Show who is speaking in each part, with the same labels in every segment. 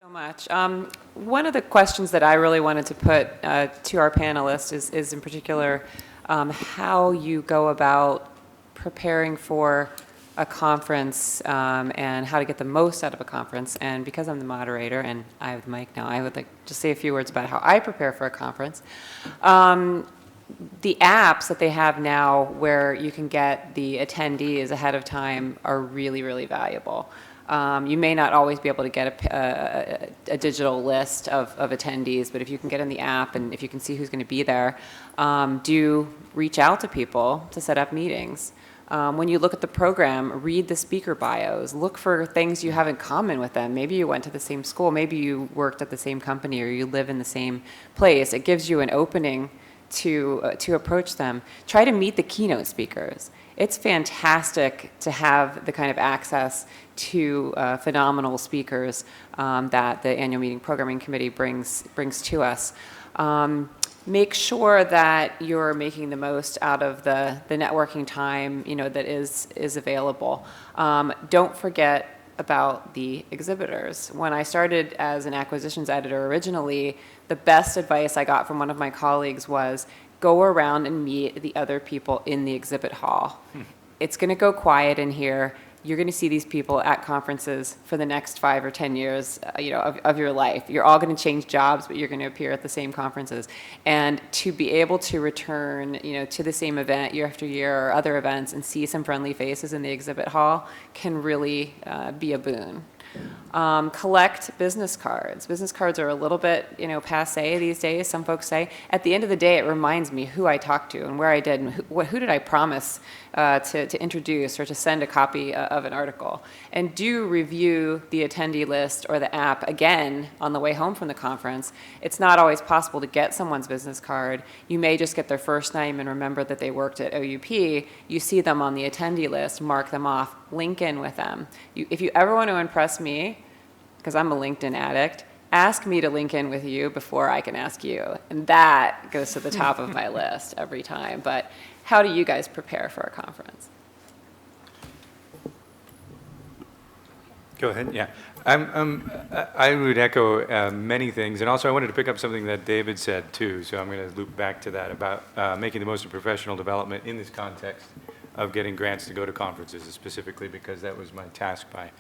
Speaker 1: So much. One of the questions that I really wanted to put to our panelists is in particular how you go about preparing for a conference and how to get the most out of a conference. And because I'm the moderator and I have the mic now, I would like to say a few words about how I prepare for a conference. The apps that they have now where you can get the attendees ahead of time are really, really valuable. You may not always be able to get a digital list of attendees, but if you can get in the app and if you can see who's going to be there, do reach out to people to set up meetings. When you look at the program, read the speaker bios. Look for things you have in common with them. Maybe you went to the same school. Maybe you worked at the same company or you live in the same place. It gives you an opening to approach them. Try to meet the keynote speakers. It's fantastic to have the kind of access to phenomenal speakers that the annual meeting programming committee brings to us. Make sure that you're making the most out of the networking time that is available. Don't forget about the exhibitors. When I started as an acquisitions editor originally, the best advice I got from one of my colleagues was go around and meet the other people in the exhibit hall. It's going to go quiet in here. You're going to see these people at conferences for the next 5 or 10 years, of your life. You're all going to change jobs, but you're going to appear at the same conferences. And to be able to return, to the same event year after year or other events and see some friendly faces in the exhibit hall can really be a boon. Collect business cards. Business cards are a little bit, passé these days, some folks say. At the end of the day, it reminds me who I talked to and where I did and who did I promise to introduce or to send a copy of an article. And do review the attendee list or the app again on the way home from the conference. It's not always possible to get someone's business card. You may just get their first name and remember that they worked at OUP. You see them on the attendee list, mark them off, link in with them. If you ever want to impress me, because I'm a LinkedIn addict, ask me to link in with you before I can ask you. And that goes to the top of my list every time. But how do you guys prepare for a conference?
Speaker 2: Go ahead, yeah. I would echo many things. And also I wanted to pick up something that David said too. So I'm going to loop back to that about making the most of professional development in this context of getting grants to go to conferences specifically, because that was my task by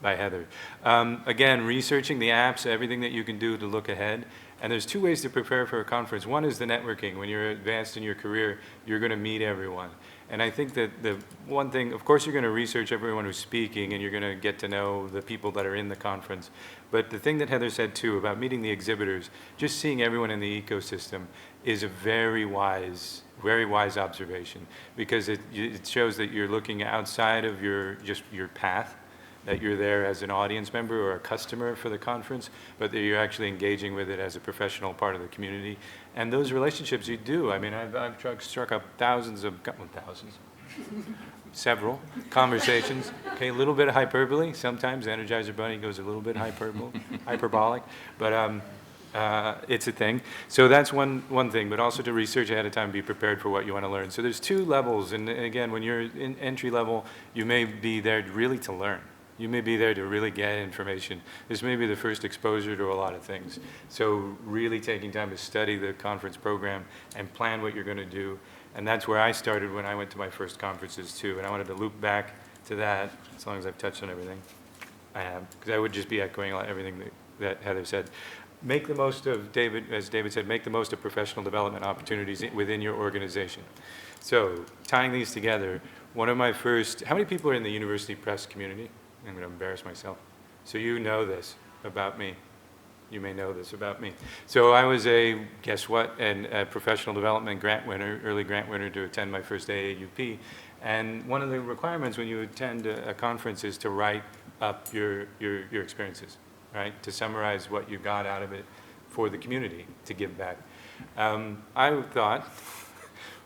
Speaker 2: Heather. Again, researching the apps, everything that you can do to look ahead. And there's 2 ways to prepare for a conference. One is the networking. When you're advanced in your career, you're going to meet everyone. And I think that the one thing, of course, you're going to research everyone who's speaking and you're going to get to know the people that are in the conference. But the thing that Heather said too about meeting the exhibitors, just seeing everyone in the ecosystem is a very wise observation, because it shows that you're looking outside of your path, that you're there as an audience member or a customer for the conference, but that you're actually engaging with it as a professional part of the community. And those relationships you do. I mean, I've struck up several conversations. Okay, a little bit of hyperbole. Sometimes Energizer Bunny goes a little bit hyperbolic, but it's a thing. So that's one thing, but also to research ahead of time, be prepared for what you want to learn. So there's 2 levels, and again, when you're in entry level, you may be there really to learn. You may be there to really get information. This may be the first exposure to a lot of things. So really taking time to study the conference program and plan what you're going to do. And that's where I started when I went to my first conferences too. And I wanted to loop back to that, as long as I've touched on everything I have, because I would just be echoing everything that Heather said. Make the most of, as David said, make the most of professional development opportunities within your organization. So tying these together, one of my first, how many people are in the university press community? I'm going to embarrass myself. So you know this about me. You may know this about me. So I was a professional development grant winner, early grant winner to attend my first AAUP. And one of the requirements when you attend a conference is to write up your experiences, right? To summarize what you got out of it for the community to give back. I thought,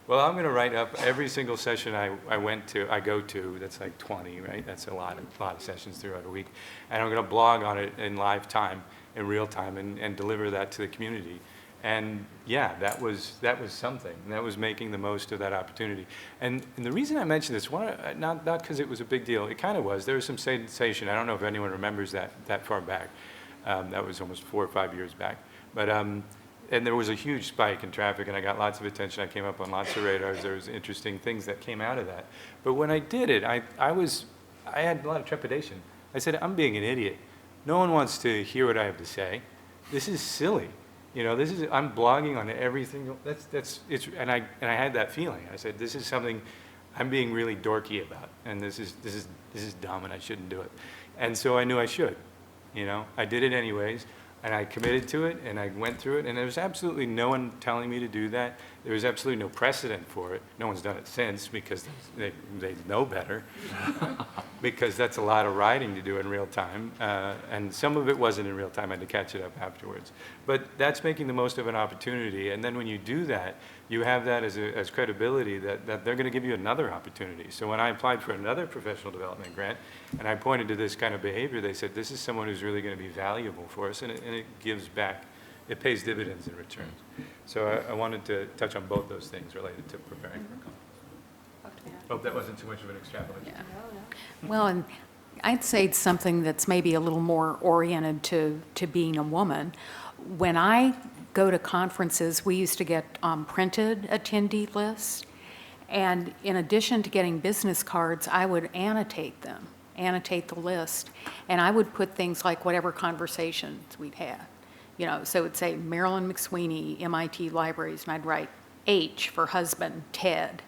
Speaker 2: well, I'm going to write up every single session I go to. That's like 20, right? That's a lot of sessions throughout a week. And I'm going to blog on it in live time, in real time, and deliver that to the community. And yeah, that was something. And that was making the most of that opportunity. And the reason I mention this, not because it was a big deal. It kind of was. There was some sensation. I don't know if anyone remembers that far back. That was almost 4 or 5 years back. But, and there was a huge spike in traffic, and I got lots of attention. I came up on lots of radars. There was interesting things that came out of that. But when I did it, I had a lot of trepidation. I said, I'm being an idiot. No one wants to hear what I have to say. This is silly. You know, I'm blogging on everything. And I had that feeling. I said, this is something I'm being really dorky about, and this is dumb, and I shouldn't do it. And so I knew I should. You know, I did it anyways, and I committed to it, and I went through it, and there was absolutely no one telling me to do that. There was absolutely no precedent for it. No one's done it since because they know better, because that's a lot of writing to do in real time, and some of it wasn't in real time. I had to catch it up afterwards. But that's making the most of an opportunity, and then when you do that, you have that as credibility that they're going to give you another opportunity. So when I applied for another professional development grant, and I pointed to this kind of behavior, they said, this is someone who's really going to be valuable for us, and it gives back. It pays dividends in return. So I wanted to touch on both those things related to preparing for a conference. Hope that wasn't too much of an extrapolation.
Speaker 3: Yeah. Well, and I'd say it's something that's maybe a little more oriented to being a woman. When I go to conferences, we used to get printed attendee lists, and in addition to getting business cards, I would annotate the list, and I would put things like whatever conversations we'd had. You know, so it would say Marilyn McSweeney, MIT Libraries, and I'd write H for husband, Ted.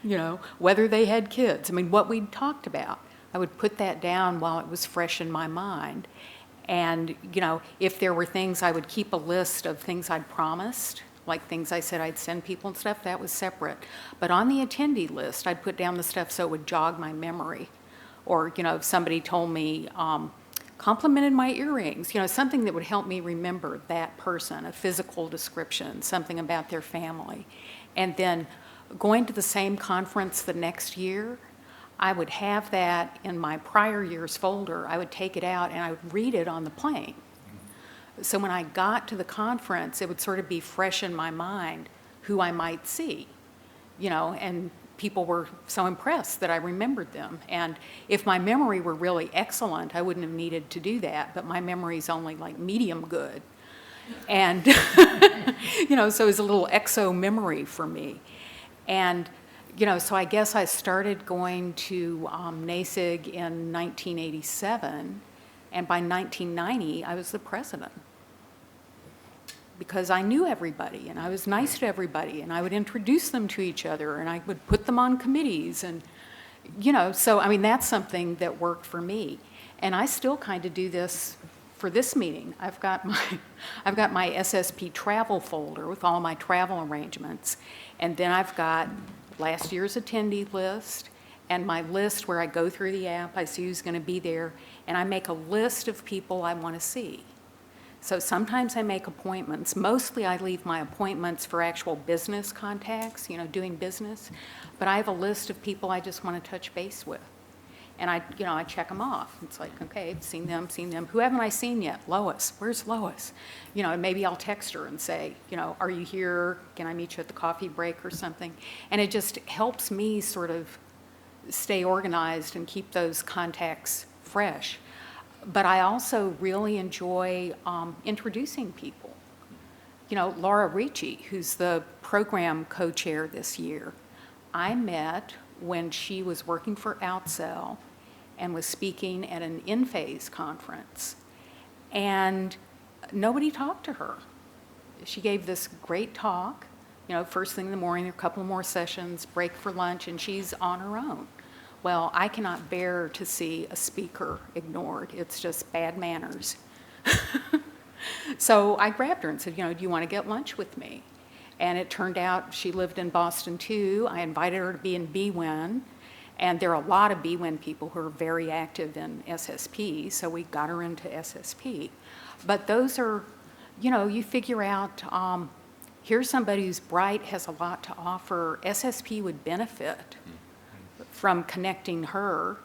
Speaker 3: You know, whether they had kids. I mean, what we'd talked about. I would put that down while it was fresh in my mind. And, you know, if there were things, I would keep a list of things I'd promised, like things I said I'd send people and stuff, that was separate. But on the attendee list, I'd put down the stuff so it would jog my memory. Or, you know, if somebody told me, complimented my earrings, you know, something that would help me remember that person, a physical description, something about their family. And then going to the same conference the next year, I would have that in my prior year's folder. I would take it out and I would read it on the plane. So when I got to the conference, it would sort of be fresh in my mind who I might see, you know, and people were so impressed that I remembered them. And if my memory were really excellent, I wouldn't have needed to do that, but my memory's only like medium good. And, you know, so it was a little exo memory for me. And, you know, so I guess I started going to NASIG in 1987, and by 1990, I was the president. Because I knew everybody, and I was nice to everybody, and I would introduce them to each other, and I would put them on committees, and, you know, so, I mean, that's something that worked for me. And I still kind of do this for this meeting. I've got my SSP travel folder with all my travel arrangements, and then I've got last year's attendee list, and my list where I go through the app, I see who's going to be there, and I make a list of people I want to see. So sometimes I make appointments. Mostly I leave my appointments for actual business contacts, you know, doing business. But I have a list of people I just want to touch base with. And I check them off. It's like, okay, I've seen them. Who haven't I seen yet? Lois. Where's Lois? You know, and maybe I'll text her and say, you know, are you here? Can I meet you at the coffee break or something? And it just helps me sort of stay organized and keep those contacts fresh. But I also really enjoy introducing people. You know, Laura Ricci, who's the program co-chair this year, I met when she was working for Outsell and was speaking at an In-Phase conference. And nobody talked to her. She gave this great talk, you know, first thing in the morning, a couple more sessions, break for lunch, and she's on her own. Well, I cannot bear to see a speaker ignored. It's just bad manners. So I grabbed her and said, you know, do you want to get lunch with me? And it turned out she lived in Boston too. I invited her to be in BWIN, and there are a lot of BWIN people who are very active in SSP, so we got her into SSP. But those are, you know, you figure out, here's somebody who's bright, has a lot to offer. SSP would benefit from connecting her,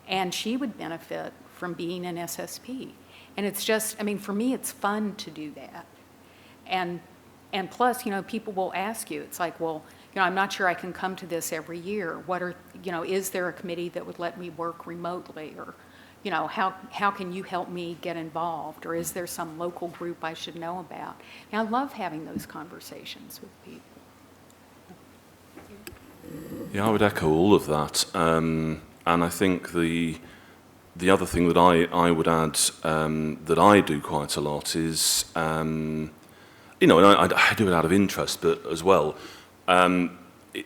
Speaker 3: and she would benefit from being an SSP. And it's just, I mean, for me, it's fun to do that. And plus, you know, people will ask you, it's like, well, you know, I'm not sure I can come to this every year. What are, you know, is there a committee that would let me work remotely? Or, you know, how can you help me get involved? Or is there some local group I should know about? And I love having those conversations with people.
Speaker 4: Yeah, I would echo all of that. And I think the other thing that I would add that I do quite a lot is, you know, and I do it out of interest, but as well,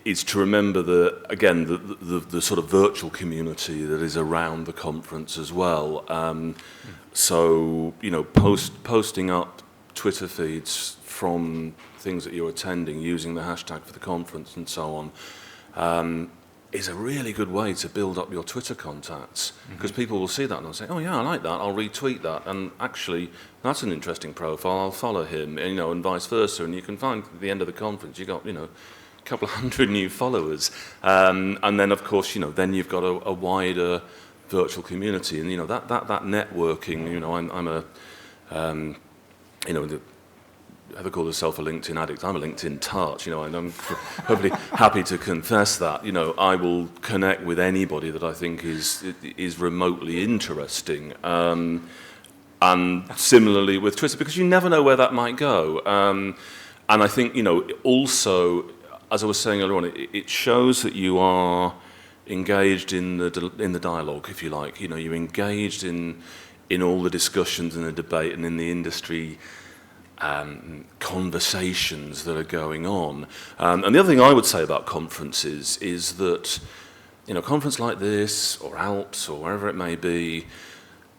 Speaker 4: is to remember the sort of virtual community that is around the conference as well. So, you know, posting up Twitter feeds from things that you're attending, using the hashtag for the conference and so on, is a really good way to build up your Twitter contacts, because people will see that and they'll say, oh yeah, I like that, I'll retweet that, and actually that's an interesting profile, I'll follow him, and, you know, and vice versa, and you can find at the end of the conference you got, you know, a couple of hundred new followers, and then of course, you know, then you've got a wider virtual community, and you know that networking, you know, I'm a you know, Heather called herself a LinkedIn addict. I'm a LinkedIn tart, you know, and I'm probably happy to confess that. You know, I will connect with anybody that I think is remotely interesting. And similarly with Twitter, because you never know where that might go. And I think, you know, also, as I was saying earlier on, it shows that you are engaged in the dialogue, if you like. You know, you're engaged in all the discussions and the debate and in the industry conversations that are going on. And the other thing I would say about conferences is that, you know, a conference like this, or ALPS, or wherever it may be,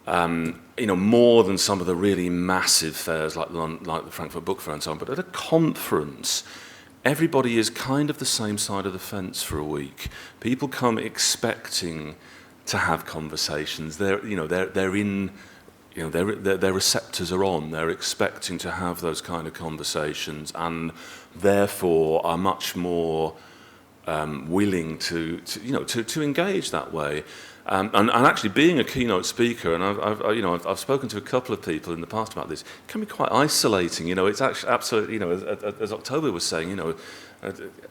Speaker 4: you know, more than some of the really massive fairs like the Frankfurt Book Fair and so on, but at a conference, everybody is kind of the same side of the fence for a week. People come expecting to have conversations. They're in, you know, their receptors are on. They're expecting to have those kind of conversations, and therefore are much more willing to engage that way. And actually, being a keynote speaker, and I've spoken to a couple of people in the past about this, it can be quite isolating. You know, it's actually absolutely, you know, as October was saying, you know,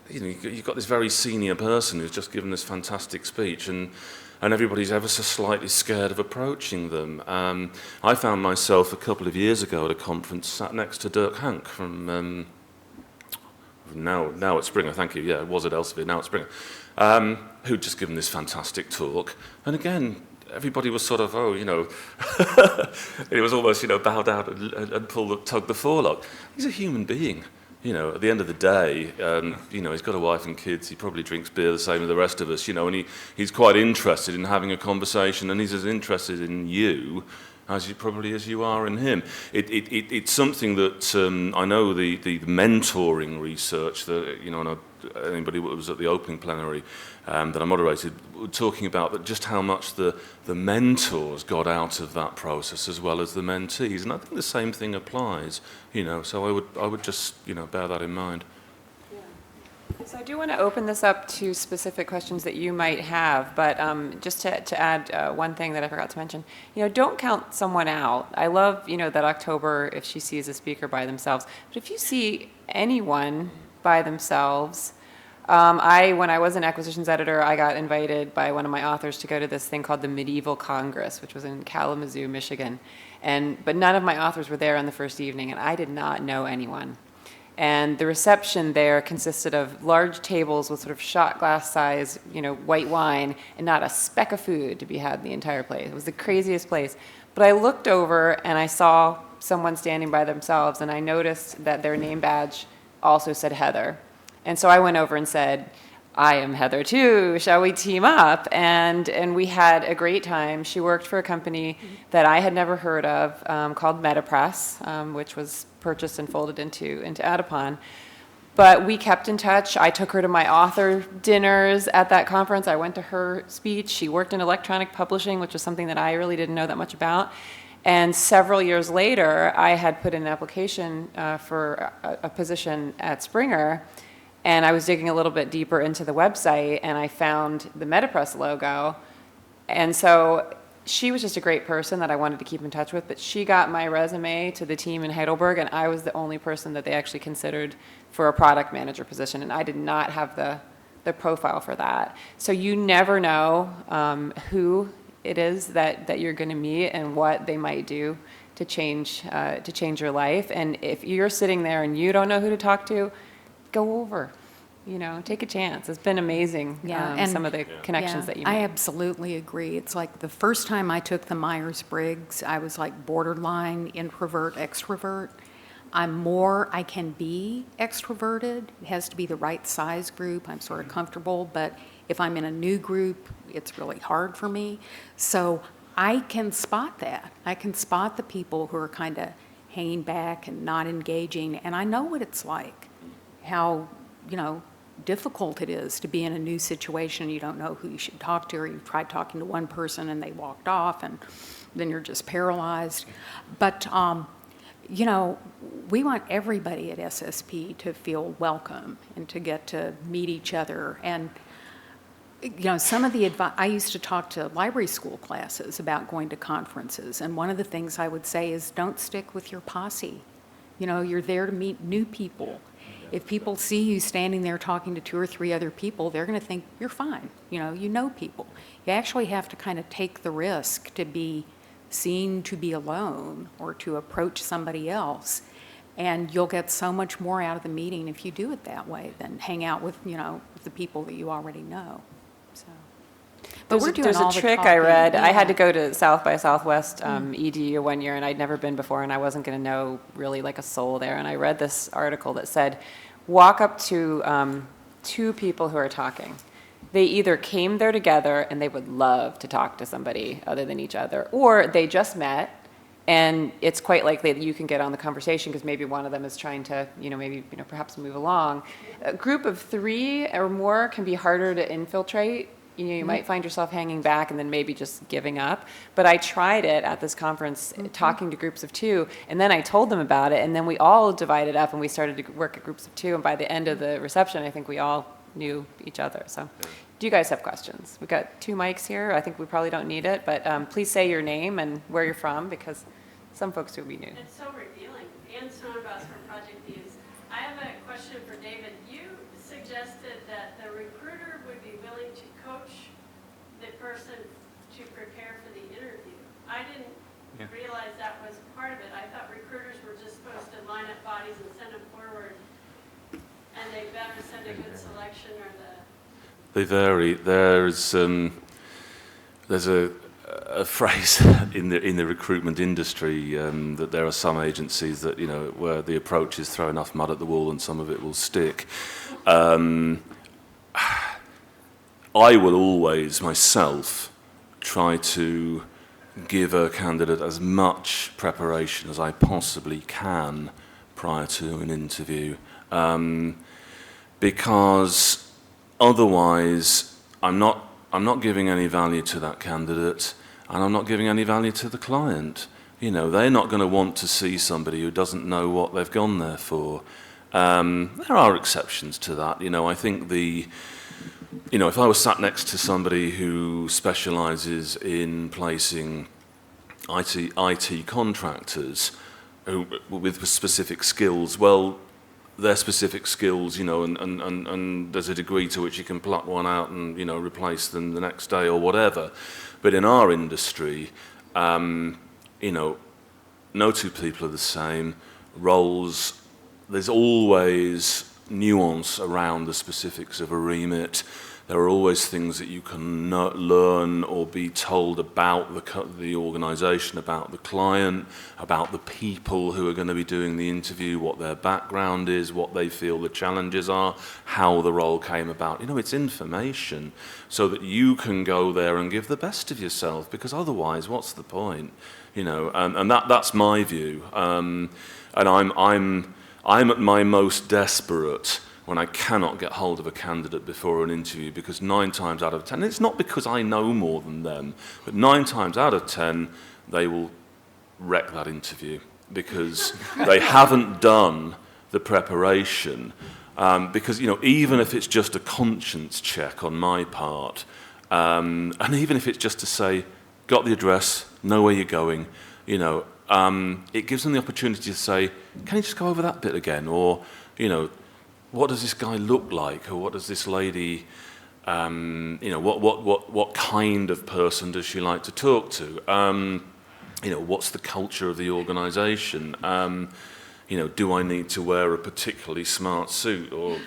Speaker 4: you've got this very senior person who's just given this fantastic speech, and everybody's ever so slightly scared of approaching them. I found myself a couple of years ago at a conference sat next to Dirk Hank from now at Springer, thank you, yeah, it was at Elsevier, now at Springer, who'd just given this fantastic talk. And again, everybody was sort of, oh, you know, it was almost, you know, bowed out and tug the forelock. He's a human being. You know, at the end of the day, you know, he's got a wife and kids, he probably drinks beer the same as the rest of us, you know, and he's quite interested in having a conversation, and he's as interested in you as you are in him. It's something that I know the mentoring research that, you know, and anybody who was at the opening plenary that I moderated, were talking about that just how much the mentors got out of that process as well as the mentees, and I think the same thing applies, you know. So I would just, you know, bear that in mind.
Speaker 1: So I do want to open this up to specific questions that you might have, but just to add one thing that I forgot to mention, you know, don't count someone out. I love, you know, that October, if she sees a speaker by themselves, but if you see anyone by themselves, when I was an acquisitions editor, I got invited by one of my authors to go to this thing called the Medieval Congress, which was in Kalamazoo, Michigan, but none of my authors were there on the first evening, and I did not know anyone. And the reception there consisted of large tables with sort of shot glass size, you know, white wine, and not a speck of food to be had in the entire place. It was the craziest place. But I looked over and I saw someone standing by themselves, and I noticed that their name badge also said Heather. And so I went over and said, I am Heather too, shall we team up? And we had a great time. She worked for a company that I had never heard of called MetaPress, which was purchased and folded into Adipon. But we kept in touch. I took her to my author dinners at that conference. I went to her speech. She worked in electronic publishing, which was something that I really didn't know that much about. And several years later, I had put in an application for a position at Springer, and I was digging a little bit deeper into the website, and I found the MetaPress logo. And so she was just a great person that I wanted to keep in touch with, but she got my resume to the team in Heidelberg, and I was the only person that they actually considered for a product manager position, and I did not have the profile for that. So you never know who it is that you're going to meet and what they might do to change your life. And if you're sitting there and you don't know who to talk to, go over. Take a chance. It's been amazing,
Speaker 3: and
Speaker 1: some of the connections that you made.
Speaker 3: I absolutely agree. It's like the first time I took the Myers-Briggs, I was like borderline introvert, extrovert. I can be extroverted. It has to be the right size group. I'm sort of comfortable, but if I'm in a new group, it's really hard for me. So I can spot that. I can spot the people who are kind of hanging back and not engaging, and I know what it's like, how, difficult it is to be in a new situation. You don't know who you should talk to, or you've tried talking to one person and they walked off, and then you're just paralyzed. But, we want everybody at SSP to feel welcome and to get to meet each other. And, some of the advice, I used to talk to library school classes about going to conferences, and one of the things I would say is don't stick with your posse. You're there to meet new people. If people see you standing there talking to 2 or 3 other people, they're going to think you're fine. You know people. You actually have to kind of take the risk to be seen to be alone or to approach somebody else. And you'll get so much more out of the meeting if you do it that way than hang out with, with the people that you already know. So. But we're doing
Speaker 1: there's
Speaker 3: all
Speaker 1: a
Speaker 3: the
Speaker 1: trick
Speaker 3: talking.
Speaker 1: I read. I had
Speaker 3: Yeah.
Speaker 1: to go to South by Southwest EDU one year, and I'd never been before, and I wasn't going to know really like a soul there. And I read this article that said, walk up to 2 people who are talking. They either came there together and they would love to talk to somebody other than each other, or they just met, and it's quite likely that you can get on the conversation because maybe one of them is trying to, perhaps move along. A group of 3 or more can be harder to infiltrate. You might find yourself hanging back and then maybe just giving up. But I tried it at this conference, talking to groups of 2, and then I told them about it, and then we all divided up and we started to work at groups of 2, and by the end of the reception, I think we all knew each other. So do you guys have questions? We've got 2 mics here. I think we probably don't need it, but please say your name and where you're from, because some folks will be new.
Speaker 5: It's so revealing. Ann Sonnenbaus from Project Views. I have a question for David. You suggested that the recruiter would be willing to coach the person to prepare for the interview. I didn't realize that was part of it. I thought recruiters were just supposed to line up bodies and send them forward, and they better send a good selection or the...
Speaker 4: They vary. There's a phrase in the recruitment industry that there are some agencies that where the approach is throw enough mud at the wall and some of it will stick. I will always myself try to give a candidate as much preparation as I possibly can prior to an interview, because otherwise I'm not giving any value to that candidate, and I'm not giving any value to the client. They're not going to want to see somebody who doesn't know what they've gone there for. There are exceptions to that. I think if I was sat next to somebody who specializes in placing IT contractors with specific skills, well, their specific skills, and there's a degree to which you can pluck one out and, replace them the next day or whatever. But in our industry, no 2 people are the same. Roles, there's always nuance around the specifics of a remit. There are always things that you can learn or be told about the organisation, about the client, about the people who are going to be doing the interview, what their background is, what they feel the challenges are, how the role came about. It's information so that you can go there and give the best of yourself, because otherwise, what's the point? And that's my view. And I'm at my most desperate when I cannot get hold of a candidate before an interview, because 9 times out of 10, it's not because I know more than them, but 9 times out of 10, they will wreck that interview because they haven't done the preparation. Because, even if it's just a conscience check on my part, and even if it's just to say, got the address, know where you're going, it gives them the opportunity to say, can you just go over that bit again? Or, what does this guy look like? Or what does this lady What kind of person does she like to talk to? What's the culture of the organization? Do I need to wear a particularly smart suit, or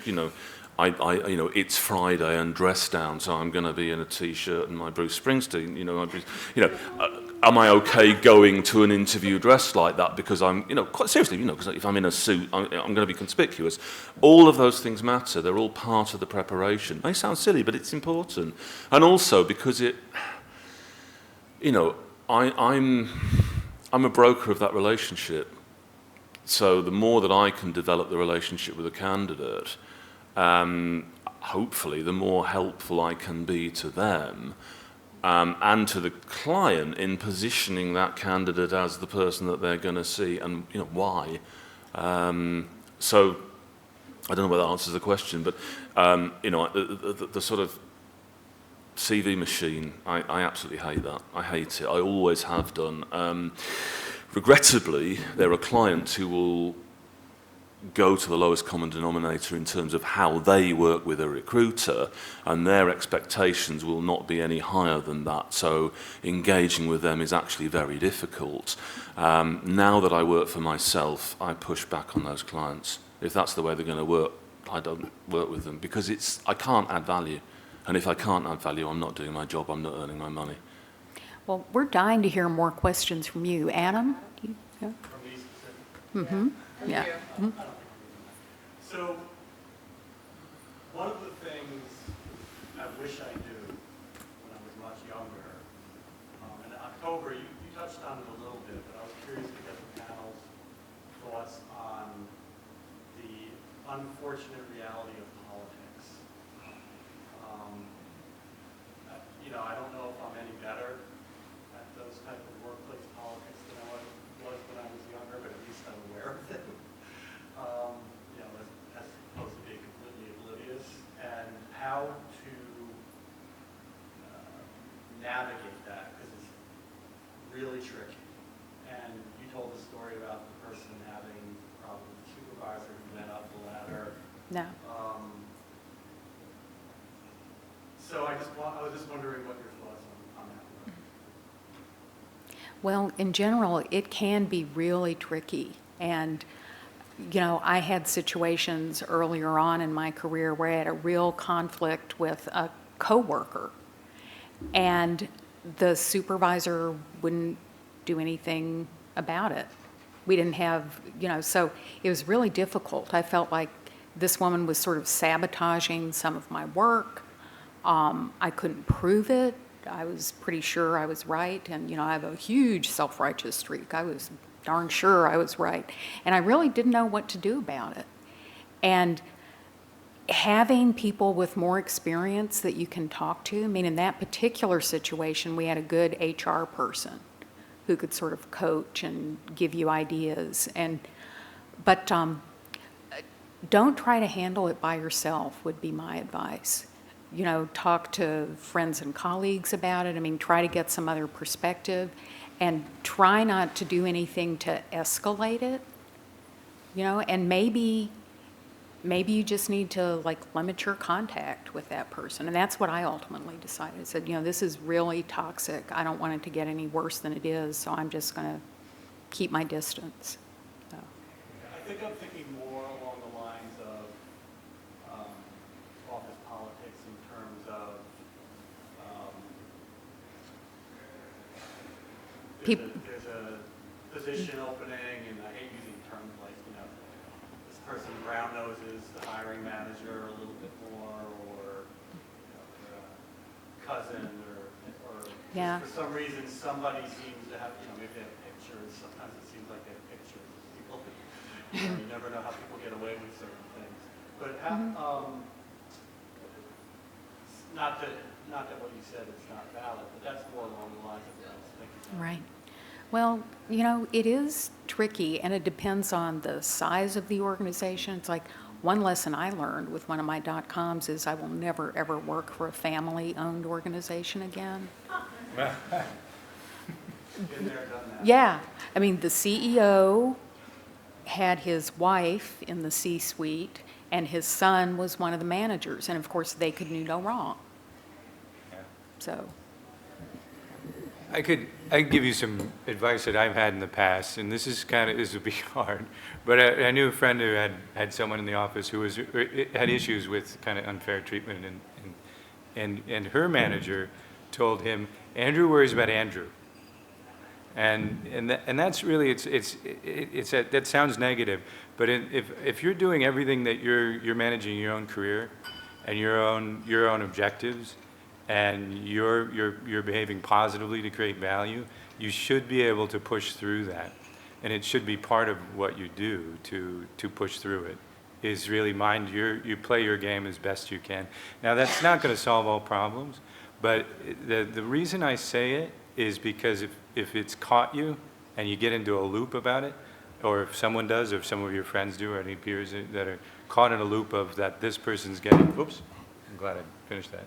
Speaker 4: it's Friday and dress down, so I'm going to be in a t-shirt and my Bruce Springsteen. Am I okay going to an interview dressed like that? Because I'm, quite seriously, because if I'm in a suit, I'm going to be conspicuous. All of those things matter. They're all part of the preparation. It may sound silly, but it's important. And also because I'm a broker of that relationship. So the more that I can develop the relationship with a candidate, hopefully the more helpful I can be to them and to the client in positioning that candidate as the person that they're going to see, and why. So I don't know whether that answers the question, but the sort of CV machine, I absolutely hate that. I hate it. I always have done. Regrettably, there are clients who will go to the lowest common denominator in terms of how they work with a recruiter, and their expectations will not be any higher than that. So engaging with them is actually very difficult. Now that I work for myself, I push back on those clients. If that's the way they're going to work, I don't work with them, because I can't add value. And if I can't add value, I'm not doing my job, I'm not earning my money.
Speaker 3: Well, we're dying to hear more questions from you. Adam? Yeah. Mm-hmm. Yeah. Mm-hmm.
Speaker 6: So, one of the things I wish I knew when I was much younger, in October, you touched on it a little bit, but I was curious to get the panel's thoughts on the unfortunate reality of politics. I don't know if I'm any better at those type of workplace politics than I was when I was younger, but at least I'm aware of them. As opposed to being completely oblivious, and how to navigate that, because it's really tricky. And you told the story about the person having a problem with the supervisor who went up the ladder.
Speaker 3: No.
Speaker 6: So I was just wondering what your thoughts on that were.
Speaker 3: Well, in general, it can be really tricky. And, I had situations earlier on in my career where I had a real conflict with a coworker, and the supervisor wouldn't do anything about it. We didn't have, so it was really difficult. I felt like this woman was sort of sabotaging some of my work. I couldn't prove it. I was pretty sure I was right, and I have a huge self-righteous streak. I was darn sure I was right, and I really didn't know what to do about it. And having people with more experience that you can talk to, I mean, in that particular situation, we had a good HR person who could sort of coach and give you ideas. But don't try to handle it by yourself would be my advice. Talk to friends and colleagues about it. I mean, try to get some other perspective, and try not to do anything to escalate it, and maybe you just need to limit your contact with that person. And that's what I ultimately decided. I said, this is really toxic. I don't want it to get any worse than it is, so I'm just going to keep my distance. So.
Speaker 6: I think I'm thinking more along the lines of office politics in terms of there's a position opening, and I hate using terms like, this person brown noses the hiring manager a little bit more, or their cousin, or
Speaker 3: Yeah.
Speaker 6: for some reason somebody seems to have, maybe they have pictures. Sometimes it seems like they have pictures of people. You never know how people get away with certain things. But not that what you said is not valid, but that's more along the lines of what I was thinking.
Speaker 3: Right. Well, it is tricky, and it depends on the size of the organization. It's like one lesson I learned with one of my .coms is I will never, ever work for a family-owned organization again.
Speaker 6: Been there, done that.
Speaker 3: Yeah. I mean, the CEO had his wife in the C-suite, and his son was one of the managers, and of course, they could do no wrong. So,
Speaker 2: I could give you some advice that I've had in the past, and this would be hard, but I knew a friend who had someone in the office who had issues with kind of unfair treatment, and her manager told him, Andrew worries about Andrew. And that's really, that sounds negative, but if you're doing everything that you're managing your own career and your own objectives, and you're behaving positively to create value, you should be able to push through that. And it should be part of what you do to push through it, is really you play your game as best you can. Now, that's not going to solve all problems, but the reason I say it is because if it's caught you and you get into a loop about it, or if someone does, or if some of your friends do, or any peers that are caught in a loop of that this person's getting, oops, I'm glad I finished that.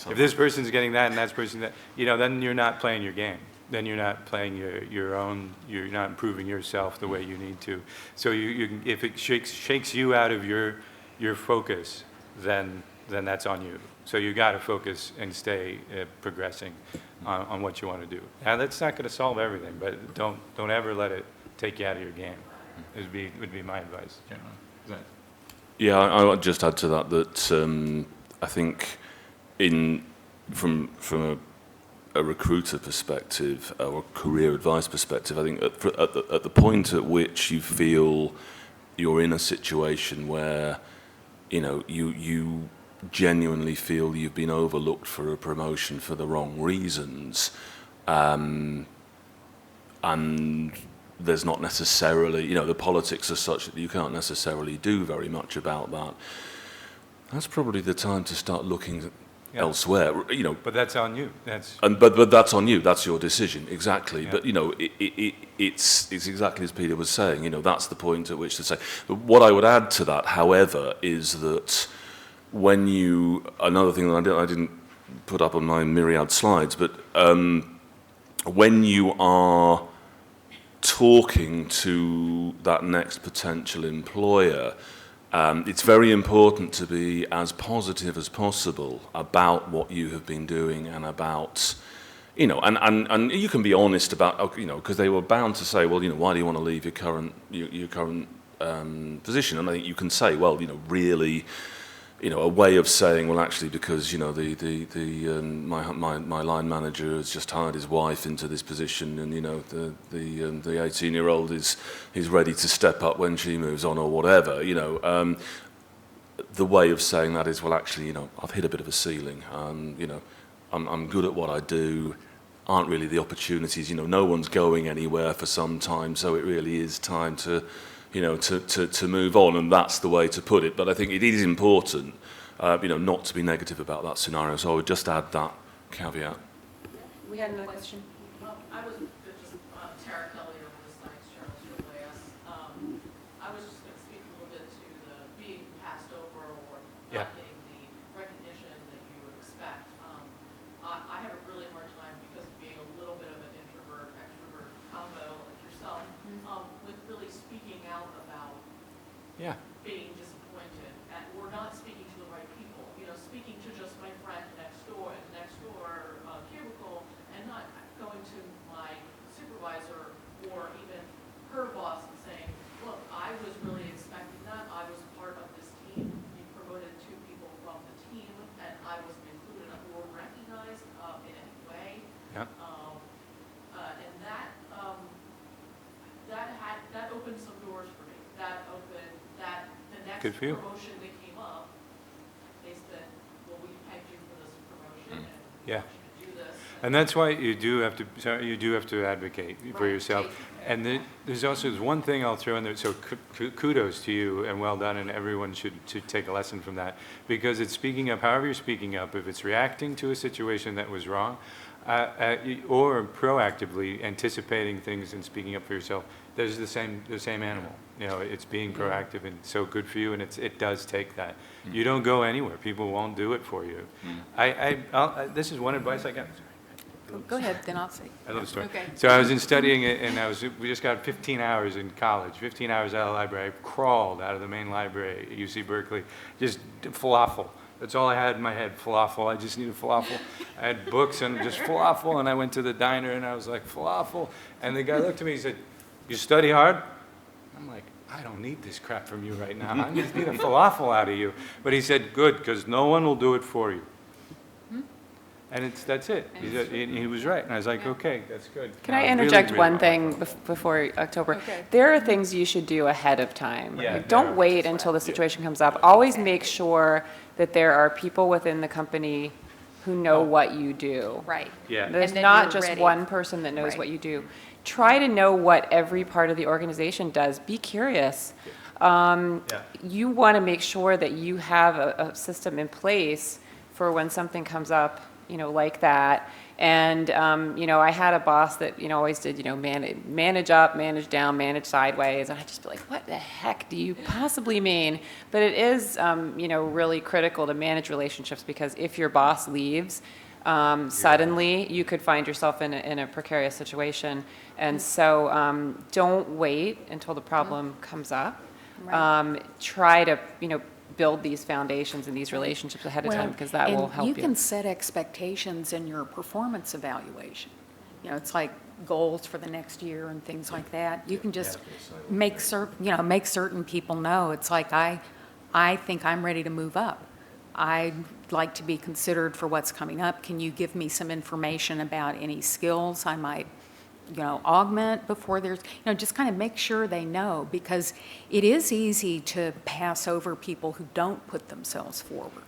Speaker 2: If this person's getting that and that person's that, then you're not playing your game. Then you're not playing your own, you're not improving yourself the way you need to. So if it shakes you out of your focus, then that's on you. So you got to focus and stay progressing on what you want to do. Now, that's not going to solve everything, but don't ever let it take you out of your game. Would be my advice, generally.
Speaker 4: Yeah, I would just add to that I think from a recruiter perspective or career advice perspective, I think at the point at which you feel you're in a situation where you genuinely feel you've been overlooked for a promotion for the wrong reasons, and there's not necessarily, the politics are such that you can't necessarily do very much about that. That's probably the time to start looking elsewhere.
Speaker 2: But that's on you.
Speaker 4: But that's on you. That's your decision, exactly.
Speaker 2: Yeah.
Speaker 4: But it's exactly as Peter was saying. That's the point at which to say. But what I would add to that, however, is that another thing that I didn't put up on my myriad slides, but when you are talking to that next potential employer, it's very important to be as positive as possible about what you have been doing and about, and you can be honest about, because they were bound to say, well, why do you want to leave your current position? And I think you can say, well, really, a way of saying, well, actually, because my line manager has just hired his wife into this position, and the 18-year-old is ready to step up when she moves on, or whatever. The way of saying that is, well, actually, I've hit a bit of a ceiling. I'm good at what I do. Aren't really the opportunities. No one's going anywhere for some time, so it really is time to move on, and that's the way to put it. But I think it is important, not to be negative about that scenario. So I would just add that caveat.
Speaker 1: We had another question.
Speaker 7: I was just Tara Kelly over the Science Journal, I was just going to speak a little bit to the being passed over or not getting the recognition that you would expect. I have a really hard time, because of being a little bit of an introvert-extrovert combo like yourself, with really speaking out about being disappointed or not speaking to the right people. Speaking to just my friend next door in the next door cubicle, and not going to my supervisor or even her boss and saying, look, I was really expecting that. I was part of this team. You promoted 2 people from the team, and I wasn't included or recognized in any way.
Speaker 2: Yeah.
Speaker 7: And that opened some doors for me. That opened the next
Speaker 2: Good for you.
Speaker 7: promotion that came up. They said, well, we pegged you for this promotion, and
Speaker 2: Yeah.
Speaker 7: want you to do this.
Speaker 2: And that's why you do have to advocate for
Speaker 7: Right.
Speaker 2: yourself. And there's one thing I'll throw in there. So kudos to you and well done, and everyone should take a lesson from that, because it's speaking up. However you're speaking up, if it's reacting to a situation that was wrong, or proactively anticipating things and speaking up for yourself, there's the same animal. It's being proactive, and so good for you. And it does take that. You don't go anywhere. People won't do it for you. This is one advice I got.
Speaker 3: go ahead, then I'll say.
Speaker 2: I love the story.
Speaker 3: Okay.
Speaker 2: So I was studying it, and we just got 15 hours in college, 15 hours out of the library. I crawled out of the main library at UC Berkeley, just falafel. That's all I had in my head, falafel. I just needed falafel. I had books and just falafel, and I went to the diner, and I was like, falafel. And the guy looked at me, he said, you study hard? I'm like, I don't need this crap from you right now. I just need a falafel out of you. But he said, good, because no one will do it for you. And that's it. He was right. And I was like, okay, that's good.
Speaker 1: Can I
Speaker 2: really,
Speaker 1: interject
Speaker 2: really
Speaker 1: one
Speaker 2: want
Speaker 1: thing
Speaker 2: my falafel.
Speaker 1: before October?
Speaker 3: Okay.
Speaker 1: There are things you should do ahead of time.
Speaker 2: Yeah,
Speaker 1: Don't
Speaker 2: yeah.
Speaker 1: wait until the situation comes up. Always make sure that there are people within the company who know what you do.
Speaker 3: Right.
Speaker 2: Yeah.
Speaker 1: There's
Speaker 3: And that
Speaker 1: not
Speaker 3: you're
Speaker 1: just
Speaker 3: ready.
Speaker 1: one person that knows
Speaker 3: Right.
Speaker 1: what you do. Try to know what every part of the organization does. Be curious.
Speaker 2: Yeah.
Speaker 1: You want to make sure that you have a system in place for when something comes up, like that. And, I had a boss that, always did, manage up, manage down, manage sideways. And I'd just be like, what the heck do you possibly mean? But it is, really critical to manage relationships, because if your boss leaves, suddenly you could find yourself in a precarious situation. And so don't wait until the problem comes up. Try to, build these foundations and these relationships ahead of time, because that will help
Speaker 3: And you can set expectations in your performance evaluation. It's like goals for the next year and things like that. You can just make certain people know. It's like, I think I'm ready to move up. I'd like to be considered for what's coming up. Can you give me some information about any skills I might augment before there's, just kind of make sure they know, because it is easy to pass over people who don't put themselves forward.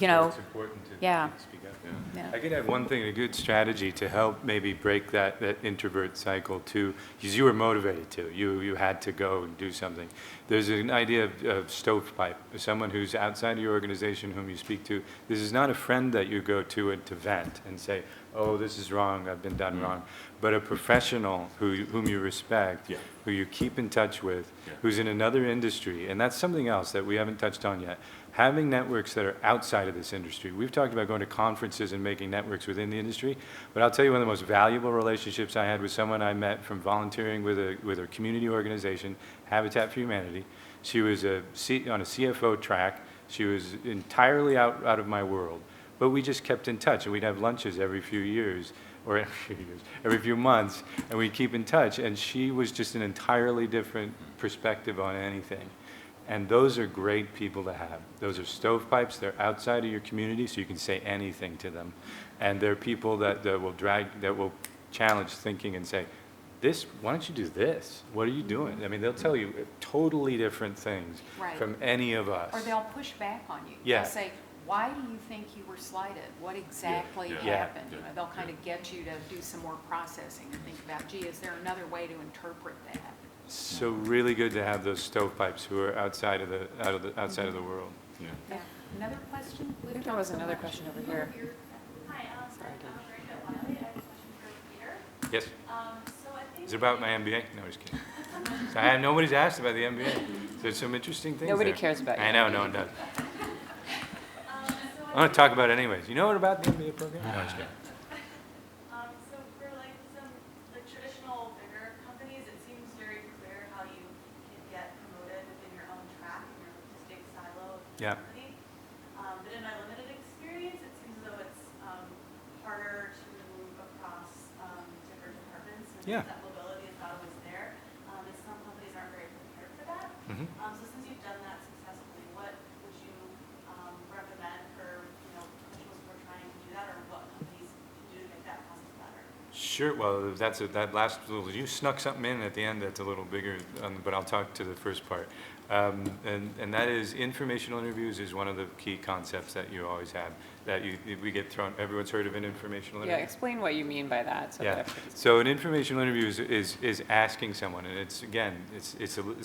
Speaker 2: Yeah. It's important to
Speaker 3: Yeah.
Speaker 2: speak up.
Speaker 3: Yeah.
Speaker 2: I could have one thing, a good strategy to help maybe break that introvert cycle too, because you were motivated to. You had to go and do something. There's an idea of stovepipe, someone who's outside of your organization whom you speak to. This is not a friend that you go to and to vent and say, oh, this is wrong, I've been done wrong. But a professional whom you respect, who you keep in touch with, who's in another industry. And that's something else that we haven't touched on yet. Having networks that are outside of this industry. We've talked about going to conferences and making networks within the industry, but I'll tell you one of the most valuable relationships I had with someone I met from volunteering with a community organization, Habitat for Humanity. She was on a CFO track. She was entirely out of my world, but we just kept in touch, and we'd have lunches every few years, or every few months, and we'd keep in touch, and she was just an entirely different perspective on anything. And those are great people to have. Those are stovepipes. They're outside of your community, so you can say anything to them. And they're people that will challenge thinking and say, why don't you do this? What are you doing? I mean, they'll tell you totally different things from any of us.
Speaker 3: Or they'll push back on you.
Speaker 2: Yeah.
Speaker 3: They'll say, why do you think you were slighted? What exactly happened? They'll kind of get you to do some more processing and think about, gee, is there another way to interpret that?
Speaker 2: So really good to have those stovepipes who are outside of the world.
Speaker 3: Yeah. Another question?
Speaker 1: I think there was another question over here.
Speaker 5: Hi,
Speaker 1: Sorry,
Speaker 5: Brenda Wiley. I have a question for Peter.
Speaker 2: Yes.
Speaker 5: So I think.
Speaker 2: Is it about my MBA? No, just kidding. So nobody's asked about the MBA. There's some interesting things
Speaker 1: Nobody
Speaker 2: there.
Speaker 1: cares about
Speaker 2: I
Speaker 1: you.
Speaker 2: know, no one does. I'm going to talk about it anyways. You know what about the MBA program? No, just kidding.
Speaker 5: So for like some traditional bigger companies, it seems very clear how you can get promoted within your own track in your distinct silo of the
Speaker 2: Yeah.
Speaker 5: company. But in my limited experience, it seems as though it's harder to move across different departments, and
Speaker 2: Yeah.
Speaker 5: that mobility is not always there. And some companies aren't very prepared for that.
Speaker 2: Mhm.
Speaker 5: So since you've done that successfully, what would you recommend for professionals who are trying to do that, or what companies can do to make that process better?
Speaker 2: Sure. Well, that last little, you snuck something in at the end that's a little bigger, but I'll talk to the first part. And that is informational interviews is one of the key concepts that you always have, that we get thrown. Everyone's heard of an informational
Speaker 1: Yeah,
Speaker 2: interview?
Speaker 1: explain what you mean by that. So
Speaker 2: Yeah.
Speaker 1: that-
Speaker 2: So an informational interview is asking someone, and it's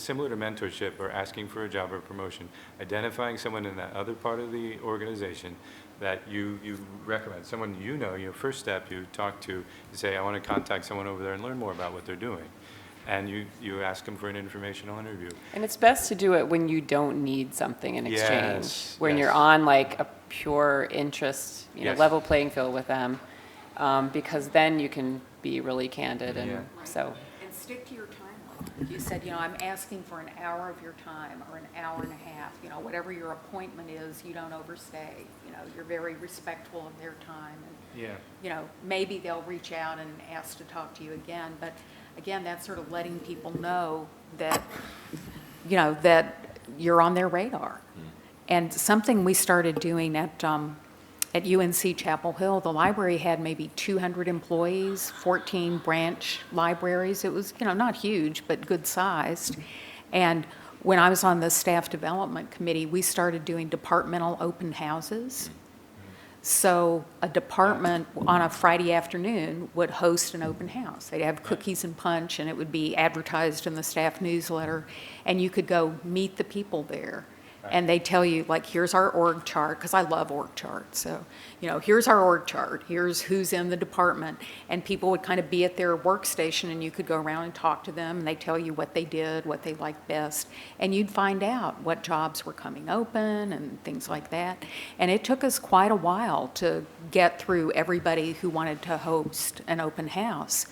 Speaker 2: similar to mentorship or asking for a job or promotion, identifying someone in that other part of the organization that you recommend, someone your first step you talk to, you say, I want to contact someone over there and learn more about what they're doing. And you ask them for an informational interview.
Speaker 1: And it's best to do it when you don't need something in exchange.
Speaker 2: Yes,
Speaker 1: When you're
Speaker 2: yes.
Speaker 1: on like a pure interest,
Speaker 2: Yes.
Speaker 1: level playing field with them, because then you can be really candid, and
Speaker 2: Yeah.
Speaker 1: so.
Speaker 3: And stick to your timeline. you said, I'm asking for an hour of your time or an hour and a half, whatever your appointment is, you don't overstay. You're very respectful of their time. And,
Speaker 2: Yeah.
Speaker 3: maybe they'll reach out and ask to talk to you again. But again, that's sort of letting people know that, that you're on their radar. And something we started doing at UNC Chapel Hill, the library had maybe 200 employees, 14 branch libraries. It was, not huge, but good sized. And when I was on the staff development committee, we started doing departmental open houses. So a department on a Friday afternoon would host an open house. They'd have cookies and punch, and it would be advertised in the staff newsletter, and you could go meet the people there. And they tell you, like, here's our org chart, because I love org charts. So, here's our org chart. Here's who's in the department. And people would kind of be at their workstation, and you could go around and talk to them, and they tell you what they did, what they liked best. And you'd find out what jobs were coming open and things like that. And it took us quite a while to get through everybody who wanted to host an open house.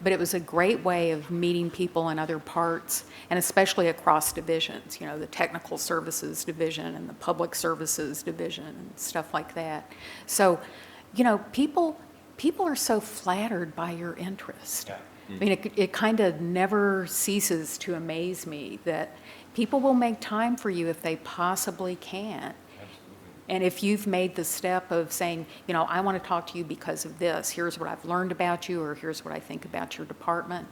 Speaker 3: But it was a great way of meeting people in other parts, and especially across divisions, the technical services division and the public services division and stuff like that. So, people are so flattered by your interest.
Speaker 2: Yeah.
Speaker 3: I mean, it kind of never ceases to amaze me that people will make time for you if they possibly can. And if you've made the step of saying, I want to talk to you because of this, here's what I've learned about you, or here's what I think about your department,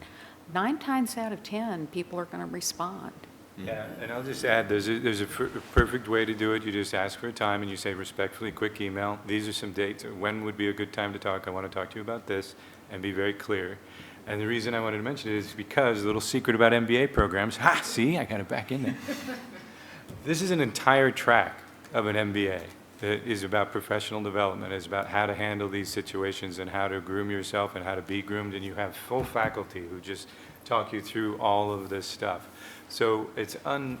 Speaker 3: 9 times out of 10, people are going to respond.
Speaker 2: Yeah, and I'll just add, there's a perfect way to do it. You just ask for a time and you say respectfully, quick email, these are some dates. When would be a good time to talk? I want to talk to you about this, and be very clear. And the reason I wanted to mention it is because, a little secret about MBA programs, see, I got it back in there. This is an entire track of an MBA that is about professional development. It's about how to handle these situations and how to groom yourself and how to be groomed. And you have full faculty who just talk you through all of this stuff. So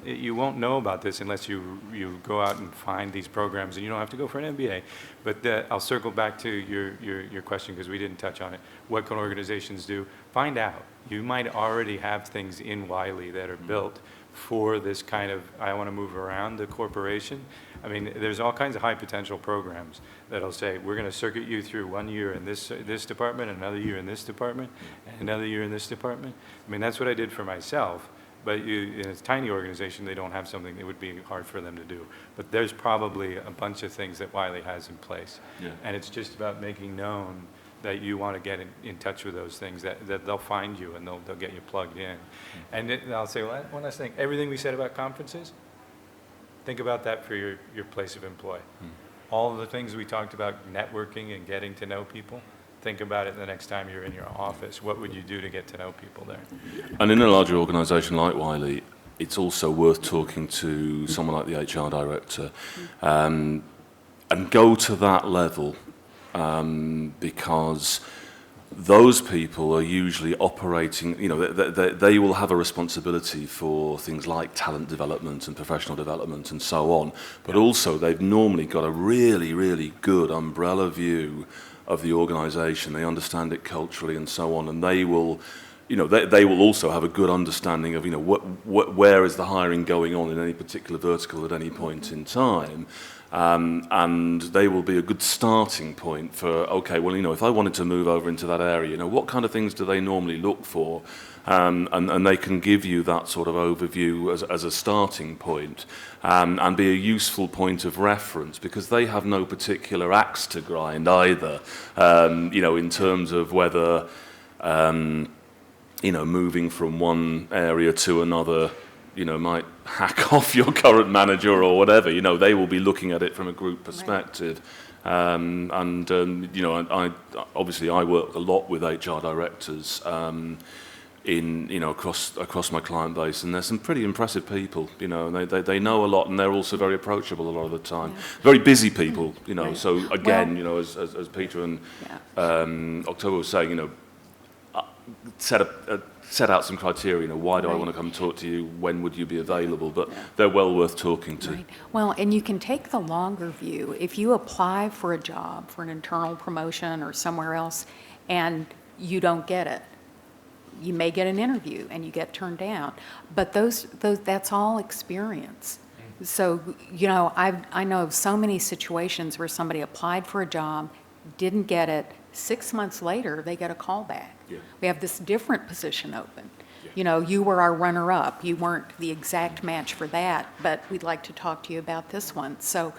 Speaker 2: you won't know about this unless you go out and find these programs, and you don't have to go for an MBA. But I'll circle back to your question, because we didn't touch on it. What can organizations do? Find out. You might already have things in Wiley that are built for this kind of, I want to move around the corporation. I mean, there's all kinds of high potential programs that'll say, we're going to circuit you through 1 year in this department, another year in this department, and another year in this department. I mean, that's what I did for myself. But in a tiny organization, they don't have something that would be hard for them to do. But there's probably a bunch of things that Wiley has in place. Yeah. And it's just about making known that you want to get in touch with those things, that they'll find you and they'll get you plugged in. And I'll say, well, one last thing. Everything we said about conferences, think about that for your place of employ. All of the things we talked about, networking and getting to know people, think about it the next time you're in your office. What would you do to get to know people there?
Speaker 4: And in a larger organisation like Wiley, it's also worth talking to someone like the HR director and go to that level, because those people are usually operating, they will have a responsibility for things like talent development and professional development and so on, but also they've normally got a really, really good umbrella view of the organisation. They understand it culturally and so on, and they will, they will also have a good understanding of, where is the hiring going on in any particular vertical at any point in time. And they will be a good starting point for, okay, well, if I wanted to move over into that area, what kind of things do they normally look for? And they can give you that sort of overview as a starting point, and be a useful point of reference, because they have no particular axe to grind either, in terms of whether, moving from one area to another, might hack off your current manager or whatever. They will be looking at it from a group perspective. Right. I obviously work a lot with HR directors across my client base, and there's some pretty impressive people, and they know a lot, and they're also very approachable a lot of the time. Yeah. Very busy people, Right. So again, as Peter and October was saying, set out some criteria, why do I want to come talk to you, when would you be available, but they're well worth talking to.
Speaker 3: Right. Well, and you can take the longer view. If you apply for a job, for an internal promotion or somewhere else, and you don't get it, you may get an interview and you get turned down. But that's all experience. So, you know, I know of so many situations where somebody applied for a job, didn't get it, 6 months later, they get a call back.
Speaker 4: Yeah.
Speaker 3: We have this different position open.
Speaker 4: Yeah.
Speaker 3: You know, you were our runner-up. You weren't the exact match for that, but we'd like to talk to you about this one. So,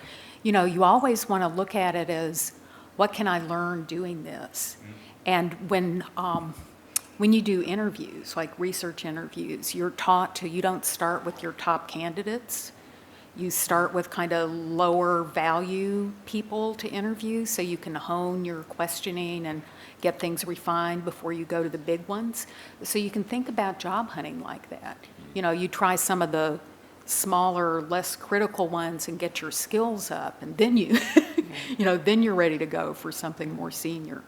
Speaker 3: you know, you always want to look at it as, what can I learn doing this? And when you do interviews, like research interviews, you're taught to, you don't start with your top candidates. You start with kind of lower value people to interview so you can hone your questioning and get things refined before you go to the big ones. So you can think about job hunting like that. You know, you try some of the smaller, less critical ones and get your skills up, and then you, you know, then you're ready to go for something more senior.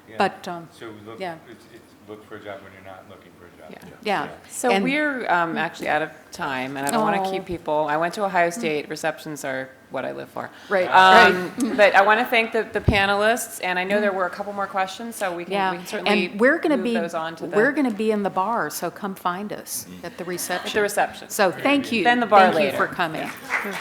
Speaker 2: Yeah.
Speaker 3: But,
Speaker 2: So look,
Speaker 3: yeah.
Speaker 2: it's look for a job when you're not looking for a job.
Speaker 3: yeah.
Speaker 1: So
Speaker 3: And-
Speaker 1: we're actually out of time, and I don't want to
Speaker 3: Oh.
Speaker 1: keep people, I went to Ohio State, receptions are what I live for.
Speaker 3: Right,
Speaker 1: But I want to thank the panelists, and I know there were a couple more questions, so we
Speaker 3: Yeah,
Speaker 1: can certainly
Speaker 3: and we're going to
Speaker 1: move
Speaker 3: be,
Speaker 1: those on to
Speaker 3: we're
Speaker 1: the
Speaker 3: going to be in the bar, so come find us at the reception.
Speaker 1: reception.
Speaker 3: So thank you.
Speaker 1: Then the bar
Speaker 3: Thank
Speaker 1: later.
Speaker 3: you for coming.
Speaker 1: Yeah.